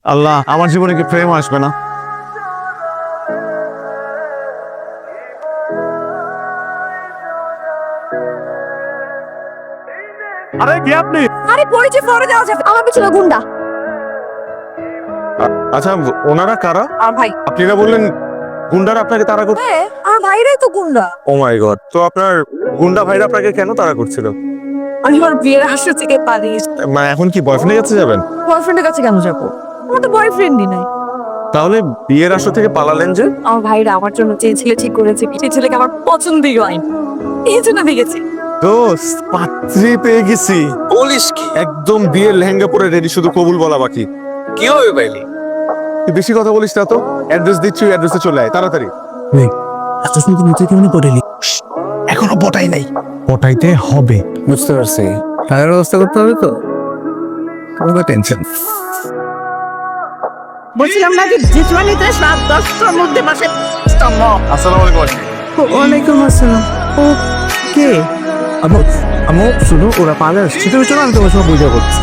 আল্লাহ, আমার জীবনে কি প্রেম আসবে না? আরে কি আপনি? আরে পরিচয় পরে দেওয়া যাবে, আমার পিছনে গুন্ডা। আচ্ছা, ওনারা কারা? আর ভাই, আপনি না বললেন গুন্ডারা আপনাকে তাড়া করছে? হ্যাঁ আমার ভাইরাই তো গুন্ডা। ও মাই গড, তো আপনার গুন্ডা ভাইরা আপনাকে কেন তাড়া করছিল? আমি আমার বিয়ের আসর থেকে পালিয়ে মানে এখন কি বয়ফ্রেন্ডের কাছে যাবেন? বয়ফ্রেন্ডের কাছে কেন যাবো? আমার তো বয়ফ্রেন্ডই নাই। তাহলে বিয়ের আসর থেকে পালালেন যে? আমার ভাইরা আমার জন্য যে ছেলে ঠিক করেছে, সেই ছেলেকে আমার পছন্দই হয়নি, এই জন্য আমি গেছি। দোস্ত, পাত্রী পেয়ে গেছি। বলিস কি? একদম বিয়ের লেহেঙ্গা পরে রেডি, শুধু কবুল বলা বাকি। কিভাবে পাইলি? তুই বেশি কথা বলিস না তো। অ্যাড্রেস দিচ্ছি, অ্যাড্রেসে চলে আয় তাড়াতাড়ি। এত সুন্দর নিচে কেমন পড়েলি? এখনো পটাই নাই। পটাইতে হবে। বুঝতে পারছি। টাকার ব্যবস্থা করতে হবে তো, কোনো টেনশন। বলছিলাম না যে জিজওয়ানিতে 7-10টার মধ্যে মাসে আসসালামু আলাইকুম আন্টি। ওয়ালাইকুম আসসালাম। ও কে? আমো আমো শুনো, ওরা পালে আসছে, তুমি চলো, আমি তোমার সঙ্গে বুঝা করছি।